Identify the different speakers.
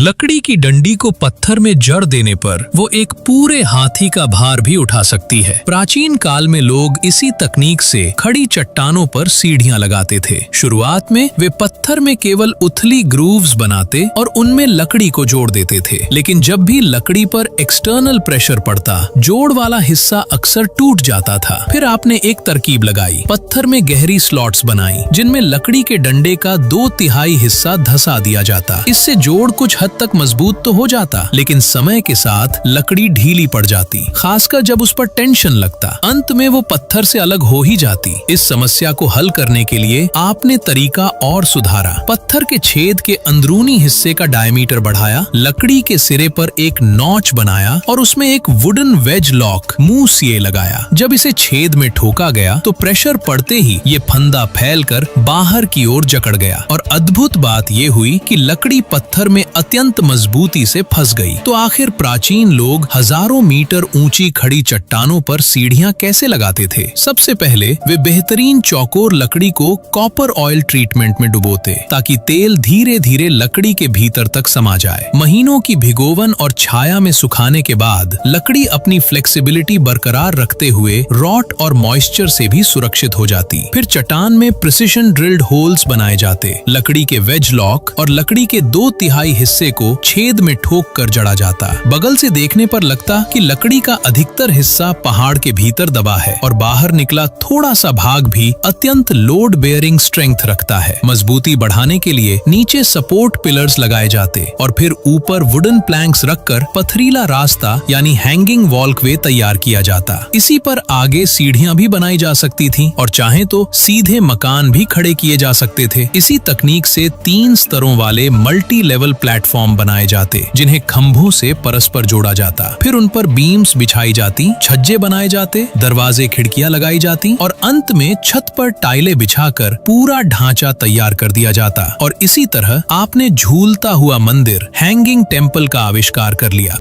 Speaker 1: लकड़ी की डंडी को पत्थर में जड़ देने पर वो एक पूरे हाथी का भार भी उठा सकती है। प्राचीन काल में लोग इसी तकनीक से खड़ी चट्टानों पर सीढ़ियां लगाते थे। शुरुआत में वे पत्थर में केवल उथली ग्रूव्स बनाते और उनमें लकड़ी को जोड़ देते थे, लेकिन जब भी लकड़ी पर एक्सटर्नल प्रेशर पड़ता, जोड़ वाला हिस्सा अक्सर टूट जाता था। फिर आपने एक तरकीब लगाई, पत्थर में गहरी स्लॉट्स बनाई जिनमें लकड़ी के डंडे का 2/3 हिस्सा धंसा दिया जाता। इससे जोड़ कुछ हद तक मजबूत तो हो जाता, लेकिन समय के साथ लकड़ी ढीली पड़ जाती, खासकर जब उस पर टेंशन लगता। अंत में वो पत्थर से अलग हो ही जाती। इस समस्या को हल करने के लिए आपने तरीका और सुधारा। पत्थर के छेद के अंदरूनी हिस्से का डायमीटर बढ़ाया, लकड़ी के सिरे पर एक नॉच बनाया और उसमें एक वुडन वेज लॉक मुंह सीए लगाया। जब इसे छेद में ठोका गया तो प्रेशर पड़ते ही ये फंदा फैलकर बाहर की ओर जकड़ गया और अद्भुत बात ये हुई कि लकड़ी पत्थर में अत्यंत मजबूती से फंस गई। तो आखिर प्राचीन लोग हजारों मीटर ऊंची खड़ी चट्टानों पर सीढ़ियां कैसे लगाते थे? सबसे पहले वे बेहतरीन चौकोर लकड़ी को कॉपर ऑयल ट्रीटमेंट में डुबोते ताकि तेल धीरे धीरे लकड़ी के भीतर तक समा जाए। महीनों की भिगोवन और छाया में सुखाने के बाद लकड़ी अपनी फ्लेक्सिबिलिटी बरकरार रखते हुए रॉट और मॉइस्चर से भी सुरक्षित हो जाती। फिर चट्टान में प्रिसिशन ड्रिल्ड होल्स बनाए जाते, लकड़ी के वेज लॉक और लकड़ी के 2/3 हिस्से को छेद में ठोक कर जड़ा जाता। बगल से देखने पर लगता कि लकड़ी का अधिकतर हिस्सा पहाड़ के भीतर दबा है और बाहर निकला थोड़ा सा भाग भी अत्यंत लोड बेयरिंग स्ट्रेंथ रखता है। मजबूती बढ़ाने के लिए नीचे सपोर्ट पिलर्स लगाए जाते और फिर ऊपर वुडन प्लैंक्स रखकर पथरीला रास्ता यानी हैंगिंग वॉल्कवे तैयार किया जाता। इसी पर आगे सीढ़ियां भी बनाई जा सकती थीं और चाहे तो सीधे मकान भी खड़े किए जा सकते थे। इसी तकनीक से 3 स्तरों वाले मल्टी लेवल प्लेटफॉर्म बनाए जाते जिन्हें खंभों से परस्पर जोड़ा जाता। फिर उन पर बीम्स बिछाई जाती, छज्जे बनाए जाते, दरवाजे खिड़कियां लगाई जाती और अंत में छत पर टाइलें बिछाकर पूरा ढांचा तैयार कर दिया जाता। और इसी तरह आपने झूलता हुआ मंदिर, हैंगिंग टेम्पल का आविष्कार कर लिया।